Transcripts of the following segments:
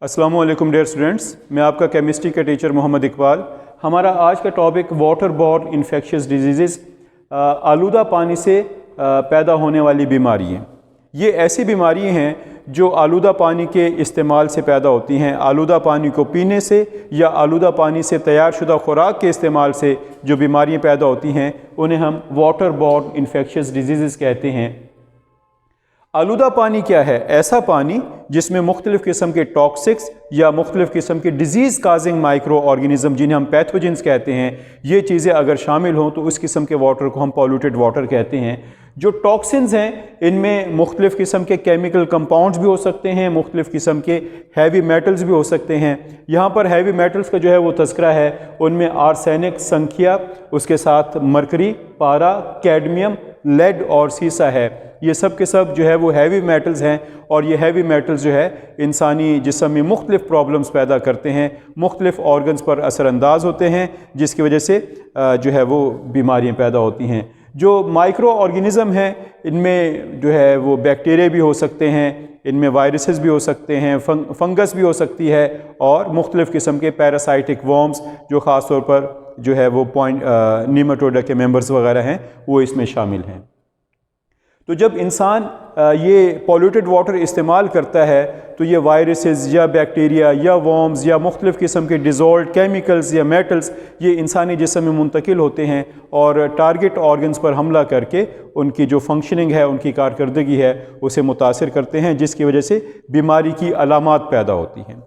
अस्सलाम वालेकुम dear students, मैं आपका केमिस्ट्री का टीचर मोहम्मद इकबाल। हमारा आज का topic water borne infectious diseases, आलूदा पानी से पैदा होने वाली बीमारियाँ। ये ऐसी बीमारियाँ हैं जो आलूदा पानी के इस्तेमाल से पैदा होती हैं। आलूदा पानी को पीने से या आलूदा पानी से तैयार शुदा खुराक के इस्तेमाल से जो बीमारियाँ पैदा होती हैं उन्हें हम वाटर बॉर्न इन्फेक्शियस डिजीज़ कहते हैं। आलूदा पानी क्या है? ऐसा पानी जिसमें मुख्तलिफ़ किस्म के टॉक्सिक्स या मुख्तलिफ़ किस्म के डिज़ीज़ काजिंग माइक्रो ऑर्गेनिज़म जिन्हें हम पैथोजेंस कहते हैं, ये चीज़ें अगर शामिल हों तो उस किस्म के वाटर को हम पॉल्यूटेड वाटर कहते हैं। जो टॉक्सिन्स हैं इनमें मुख्तलिफ़ किस्म के केमिकल कंपाउंड्स भी हो सकते हैं, मुख्तलिफ़ किस्म के हैवी मेटल्स भी हो सकते हैं। यहाँ पर हैवी मेटल्स का जो है वो तस्करा है, उनमें आर्सेनिक, संख्या, उसके साथ मरकरी, पारा, कैडमियम, लेड और सीसा है। ये सब के सब जो है वो हैवी मेटल्स हैं और ये हैवी मेटल्स जो है इंसानी जिस्म में मुख्तलिफ़ प्रॉब्लम्स पैदा करते हैं, मुख्तलिफ़ ऑर्गन्स पर असरअंदाज होते हैं, जिसकी वजह से जो है वो बीमारियाँ पैदा होती हैं। जो माइक्रो ऑर्गेनिज़म हैं इनमें जो है वो बैक्टीरिया भी हो सकते हैं, इनमें वायरसेस भी हो सकते हैं, फंगस भी हो सकती है और मुख्तलिफ़ किस्म के पैरासाइटिक वर्म्स जो ख़ास तौर पर जो है वो नीमाटोडा के मेंबर्स वगैरह हैं वो इसमें शामिल हैं। तो जब इंसान ये पॉल्यूटेड वाटर इस्तेमाल करता है तो ये वायरसेस या बैक्टीरिया या वर्म्स या मुख्तलिफ़ किस्म के डिज़ोल्व्ड केमिकल्स या मेटल्स ये इंसानी जिस्म में मुंतकिल होते हैं और टारगेट ऑर्गन्स पर हमला करके उनकी जो फंक्शनिंग है, उनकी कारकर्दगी है, उसे मुतासिर करते हैं, जिसकी वजह से बीमारी की अलामात पैदा होती हैं।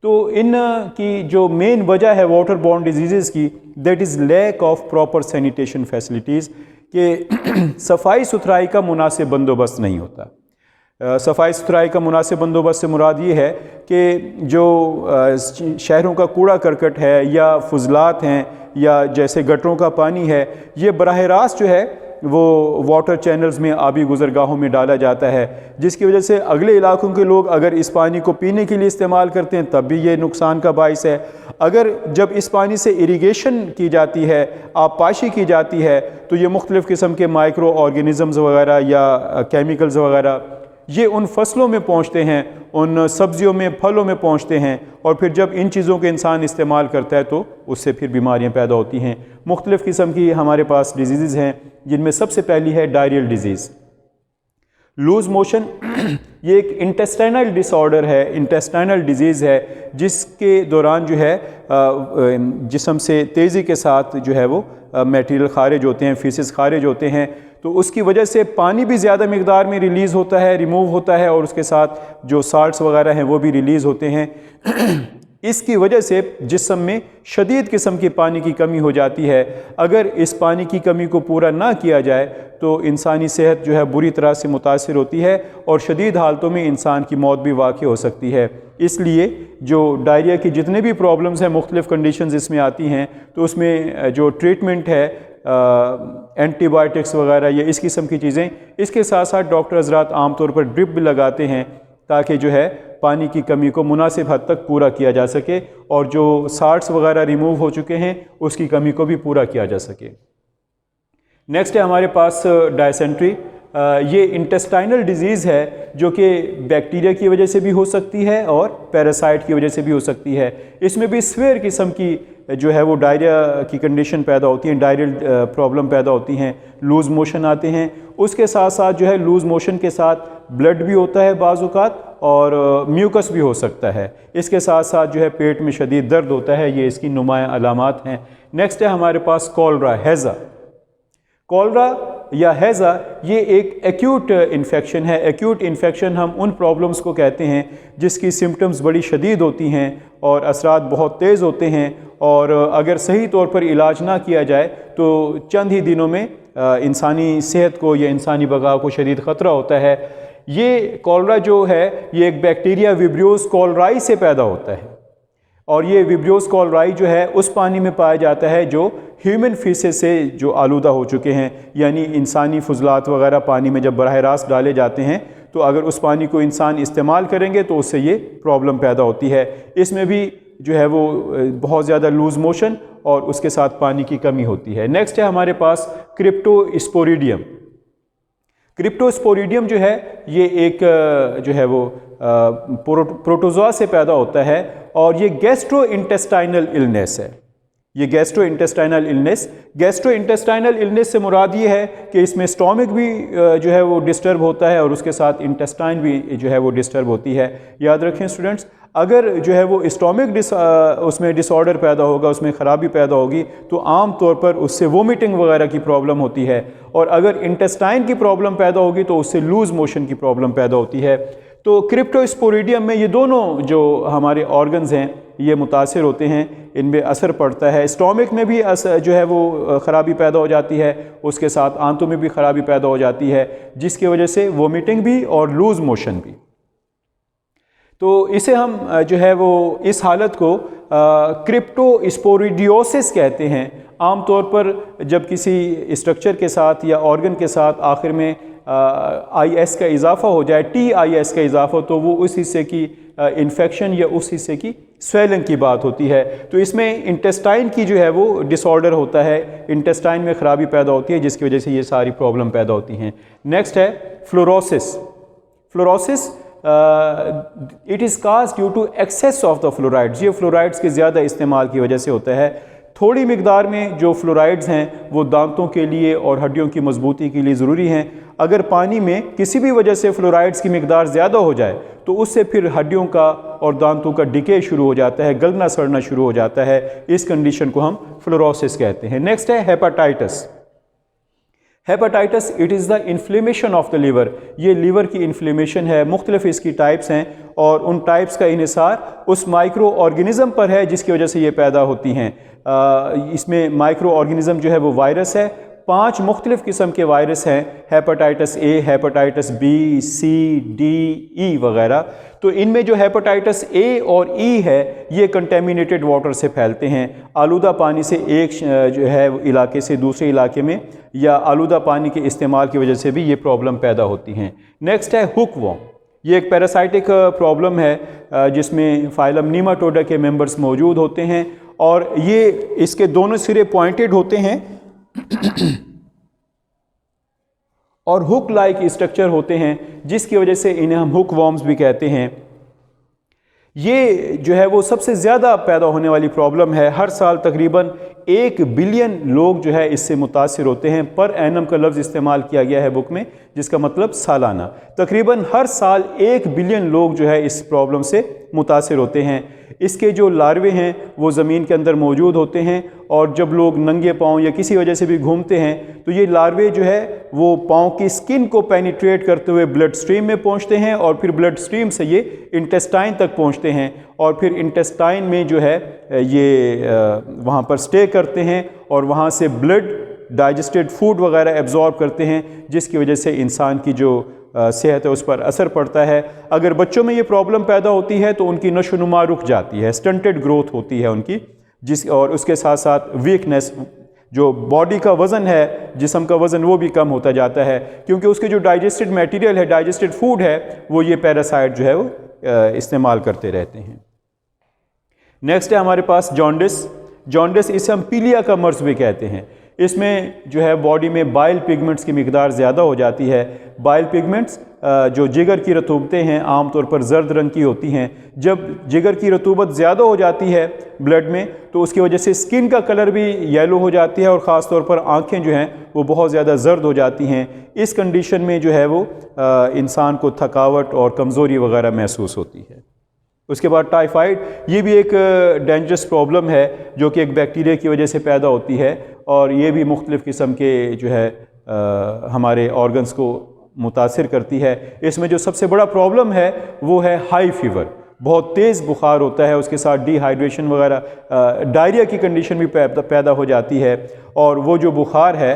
तो इन की जो मेन वजह है वाटर बॉर्न डिजीज़ की, that is lack of proper sanitation facilities, कि सफाई सुथराई का मुनासिब बंदोबस्त नहीं होता। सफाई सुथराई का मुनासिब बंदोबस्त से मुराद ये है कि जो शहरों का कूड़ा करकट है या फुजलात हैं या जैसे गटरों का पानी है, ये बराह रास्त जो है वो वाटर चैनल्स में, आबी गुज़रगाहों में डाला जाता है, जिसकी वजह से अगले इलाकों के लोग अगर इस पानी को पीने के लिए इस्तेमाल करते हैं तब भी ये नुकसान का बाइस है। अगर जब इस पानी से इरिगेशन की जाती है, आबपाशी की जाती है, तो ये मुख्तलिफ़ किस्म के माइक्रो ऑर्गेनिज़म्स वगैरह या केमिकल्स वगैरह ये उन फसलों में पहुँचते हैं, उन सब्जियों में, फलों में पहुँचते हैं और फिर जब इन चीज़ों के इंसान इस्तेमाल करता है तो उससे फिर बीमारियाँ पैदा होती हैं। मुख्तलिफ़ किस्म की हमारे पास डिजीज़ हैं जिनमें सबसे पहली है डायरियल डिजीज़, लूज़ मोशन। ये एक इंटेस्टाइनल डिसऑर्डर है, इंटेस्टाइनल डिजीज़ है, जिसके दौरान जो है जिस्म से तेज़ी के साथ जो है वो मटेरियल खारिज होते हैं, फीसेस खारिज होते हैं, तो उसकी वजह से पानी भी ज़्यादा मिकदार में रिलीज़ होता है, रिमूव होता है और उसके साथ जो साल्ट्स वगैरह हैं वो भी रिलीज़ होते हैं। इसकी वजह से जिस्म में शदीद किस्म की पानी की कमी हो जाती है। अगर इस पानी की कमी को पूरा ना किया जाए तो इंसानी सेहत जो है बुरी तरह से मुतासिर होती है और शदीद हालतों में इंसान की मौत भी वाक़ई हो सकती है। इसलिए जो डायरिया की जितने भी प्रॉब्लम्स हैं, मुख्तलिफ़ कंडीशंस इसमें आती हैं, तो उसमें जो ट्रीटमेंट है एंटीबायोटिक्स वगैरह या इस किस्म की चीज़ें, इसके साथ साथ डॉक्टर हज़रात आम तौर पर ड्रिप भी लगाते हैं ताकि जो है पानी की कमी को मुनासिब हद तक पूरा किया जा सके और जो साल्ट्स वगैरह रिमूव हो चुके हैं उसकी कमी को भी पूरा किया जा सके। नेक्स्ट है हमारे पास डायसेंट्री। ये इंटेस्टाइनल डिजीज़ है जो कि बैक्टीरिया की वजह से भी हो सकती है और पैरासाइट की वजह से भी हो सकती है। इसमें भी स्वेयर किस्म की जो है वो डायरिया की कंडीशन पैदा होती हैं, डायरियल प्रॉब्लम पैदा होती हैं, लूज़ मोशन आते हैं। उसके साथ साथ जो है लूज़ मोशन के साथ ब्लड भी होता है बाज़ औक़ात और म्यूकस भी हो सकता है। इसके साथ साथ जो है पेट में शदीद दर्द होता है, ये इसकी नुमायाँ अलामात हैं। नेक्स्ट है हमारे पास कॉलरा, हैज़ा। कॉलरा या हैज़ा ये एक एक्यूट इन्फेक्शन है। एक्यूट इन्फेक्शन हम उन प्रॉब्लम्स को कहते हैं जिसकी सिम्टम्स बड़ी शदीद होती हैं और असरात बहुत तेज़ होते हैं और अगर सही तौर पर इलाज ना किया जाए तो चंद ही दिनों में इंसानी सेहत को या इंसानी बका को शदीद ख़तरा होता है। ये कॉलरा जो है ये एक बैक्टीरिया विब्रियोस कॉलराई से पैदा होता है और ये विब्रियोस कॉलराई जो है उस पानी में पाया जाता है जो ह्यूमन फीसेस से जो आलूदा हो चुके हैं, यानी इंसानी फुजलात वगैरह पानी में जब बराह रास्त डाले जाते हैं तो अगर उस पानी को इंसान इस्तेमाल करेंगे तो उससे ये प्रॉब्लम पैदा होती है। इसमें भी जो है वो बहुत ज़्यादा लूज़ मोशन और उसके साथ पानी की कमी होती है। नेक्स्ट है हमारे पास क्रिप्टोस्पोरिडियम। क्रिप्टोस्पोरिडियम जो है ये एक जो है वो प्रोटोजोआ से पैदा होता है और ये गैस्ट्रो इंटेस्टाइनल इलनेस है। ये गैस्ट्रो इंटेस्टाइनल इलनेस से मुराद ये है कि इसमें स्टोमक भी जो है वो डिस्टर्ब होता है और उसके साथ इंटेस्टाइन भी जो है वो डिस्टर्ब होती है। याद रखें स्टूडेंट्स, अगर जो है वो स्टोमक उसमें डिसऑर्डर पैदा होगा, उसमें ख़राबी पैदा होगी, तो आम तौर पर उससे वोमिटिंग वगैरह की प्रॉब्लम होती है, और अगर इंटेस्टाइन की प्रॉब्लम पैदा होगी तो उससे लूज़ मोशन की प्रॉब्लम पैदा होती है। तो क्रिप्टोस्पोरिडियम में ये दोनों जो हमारे ऑर्गन्स हैं ये मुतासिर होते हैं, इनमें असर पड़ता है। स्टोमक में भी जो है वो ख़राबी पैदा हो जाती है, उसके साथ आंतों में भी ख़राबी पैदा हो जाती है, जिसकी वजह से वोमिटिंग भी और लूज़ मोशन भी। तो इसे हम जो है वो इस हालत को क्रिप्टोस्पोरिडियोसिस कहते हैं। आम तौर पर जब किसी स्ट्रक्चर के साथ या ऑर्गन के साथ आखिर में IS का इजाफा हो जाए, TIS का इजाफा, तो वो उस हिस्से की इन्फेक्शन या उस हिस्से की स्वेलिंग की बात होती है। तो इसमें इंटेस्टाइन की जो है वो डिसऑर्डर होता है, इंटेस्टाइन में ख़राबी पैदा होती है, जिसकी वजह से ये सारी प्रॉब्लम पैदा होती हैं। नेक्स्ट है fluorosis. It is cause due to excess of the fluorides. ये फ्लोराइड्स के ज़्यादा इस्तेमाल की वजह से होता है। थोड़ी मिकदार में जो फ्लोराइड्स हैं वो दांतों के लिए और हड्डियों की मजबूती के लिए ज़रूरी हैं। अगर पानी में किसी भी वजह से फ्लोराइड्स की मिकदार ज़्यादा हो जाए तो उससे फिर हड्डियों का और दांतों का डिके शुरू हो जाता है, गलना सड़ना शुरू हो जाता है। इस कंडीशन को हम फ्लोरोसिस कहते हैं। नेक्स्ट है hepatitis. It is the inflammation of the liver. ये लीवर की इन्फ्लेमेशन है। मुख्तलिफ इसकी टाइप्स हैं और उन टाइप्स का इन्हिसार उस माइक्रो ऑर्गेनिज़म पर है जिसकी वजह से ये पैदा होती हैं। इसमें माइक्रो ऑर्गेनिज़म जो है वो वायरस है। 5 मुख्तलिफ किस्म के वायरस हैं, hepatitis A, hepatitis B, C, D, E वगैरह। तो इनमें जो हेपेटाइटिस A और E है ये कंटेमिनेटेड वाटर से फैलते हैं। आलूदा पानी से एक जो है इलाके से दूसरे इलाके में, या आलूदा पानी के इस्तेमाल की वजह से भी ये प्रॉब्लम पैदा होती हैं। नेक्स्ट है हुकवॉर्म। ये एक पैरासाइटिक प्रॉब्लम है जिसमें फाइलम नीमाटोडा के मेंबर्स मौजूद होते हैं और ये इसके दोनों सिरे पॉइंटेड होते हैं और हुक लाइक स्ट्रक्चर होते हैं, जिसकी वजह से इन्हें हम हुक वॉर्म्स भी कहते हैं। ये जो है वो सबसे ज़्यादा पैदा होने वाली प्रॉब्लम है। हर साल तकरीबन 1 बिलियन लोग जो है इससे मुतासिर होते हैं। पर एनम का लफ्ज़ इस्तेमाल किया गया है बुक में, जिसका मतलब सालाना। तकरीबन हर साल 1 बिलियन लोग जो है इस प्रॉब्लम से मुतासिर होते हैं। इसके जो लार्वे हैं वो ज़मीन के अंदर मौजूद होते हैं और जब लोग नंगे पाँव या किसी वजह से भी घूमते हैं तो ये लार्वे जो है वो पाँव की स्किन को पेनिट्रेट करते हुए ब्लड स्ट्रीम में पहुंचते हैं और फिर ब्लड स्ट्रीम से ये इंटेस्टाइन तक पहुंचते हैं और फिर इंटेस्टाइन में जो है ये वहाँ पर स्टे करते हैं और वहाँ से ब्लड, डाइजेस्टेड फूड वगैरह एब्जॉर्ब करते हैं, जिसकी वजह से इंसान की जो सेहत है उस पर असर पड़ता है। अगर बच्चों में ये प्रॉब्लम पैदा होती है तो उनकी नशोनुमा रुक जाती है, स्टंटेड ग्रोथ होती है उनकी, और उसके साथ साथ वीकनेस, जो बॉडी का वज़न है, जिस्म का वज़न, वो भी कम होता जाता है, क्योंकि उसके जो डाइजेस्टेड मटेरियल है, डाइजेस्टेड फूड है, वो ये पैरासाइट जो है वो इस्तेमाल करते रहते हैं। नेक्स्ट है हमारे पास जॉन्डिस। इसे हम पीलिया का मर्ज़ भी कहते हैं। इसमें जो है बॉडी में बाइल पिगमेंट्स की मिकदार ज़्यादा हो जाती है। बाइल पिगमेंट्स जो जिगर की रतूबतें हैं आमतौर पर ज़र्द रंग की होती हैं। जब जिगर की रतूबत ज़्यादा हो जाती है ब्लड में तो उसकी वजह से स्किन का कलर भी येलो हो जाती है और ख़ास तौर पर आँखें जो हैं वो बहुत ज़्यादा ज़र्द हो जाती हैं। इस कंडीशन में जो है वो इंसान को थकावट और कमज़ोरी वगैरह महसूस होती है। उसके बाद टाइफाइड, ये भी एक डेंजरस प्रॉब्लम है जो कि एक बैक्टीरिया की वजह से पैदा होती है और ये भी मुख्तलिफ़ किस्म के जो है हमारे ऑर्गन्स को मुतासिर करती है। इसमें जो सबसे बड़ा प्रॉब्लम है वो है हाई फीवर। बहुत तेज़ बुखार होता है, उसके साथ डिहाइड्रेशन वगैरह, डायरिया की कंडीशन भी पैदा हो जाती है और वो जो बुखार है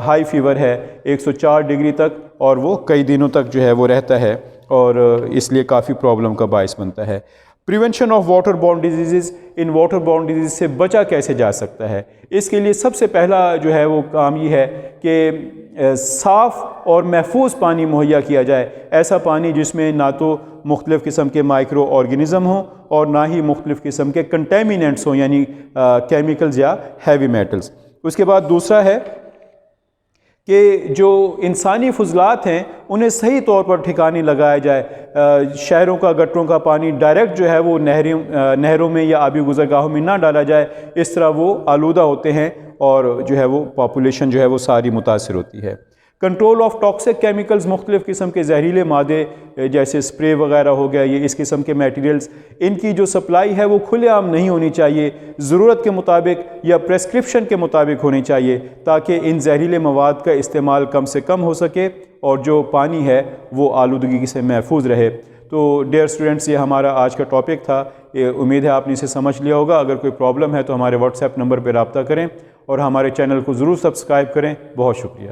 हाई फीवर है 104 डिग्री तक और वो कई दिनों तक जो है वो रहता है और इसलिए काफ़ी प्रॉब्लम का बायस बनता है। Prevention of water borne disease. In water borne disease से बचा कैसे जा सकता है? इसके लिए सबसे पहला जो है वो काम ये है कि साफ़ और महफूज पानी मुहैया किया जाए। ऐसा पानी जिसमें ना तो मुख्तलिफ़ किस्म के माइक्रो ऑर्गेनिज़म हों और ना ही मुख्तलिफ़ किस्म के कंटेमिनेंट्स हों, यानी केमिकल्स या हैवी मेटल्स। उसके बाद दूसरा है کہ جو انسانی فضلات ہیں انہیں صحیح طور پر ٹھکانے لگایا جائے، شہروں کا گٹروں کا پانی ڈائریکٹ جو ہے وہ نہروں میں یا آبی گزرگاہوں میں نہ ڈالا جائے، اس طرح وہ آلودہ ہوتے ہیں اور جو ہے وہ پاپولیشن جو ہے وہ ساری متاثر ہوتی ہے۔ کنٹرول آف ٹاکسک کیمیکلز، مختلف قسم کے زہریلے مادے جیسے سپرے وغیرہ ہو گیا، یہ اس قسم کے میٹیریلز، ان کی جو سپلائی ہے وہ کھلے عام نہیں ہونی چاہیے، ضرورت کے مطابق یا پریسکرپشن کے مطابق ہونی چاہیے تاکہ ان زہریلے مواد کا استعمال کم سے کم ہو سکے اور جو پانی ہے وہ آلودگی سے محفوظ رہے۔ تو ڈیئر اسٹوڈنٹس، یہ ہمارا آج کا ٹاپک تھا، امید ہے آپ نے اسے سمجھ لیا ہوگا۔ اگر کوئی پرابلم ہے تو ہمارے واٹس ایپ نمبر پہ رابطہ کریں اور ہمارے چینل کو ضرور سبسکرائب کریں۔ بہت شکریہ۔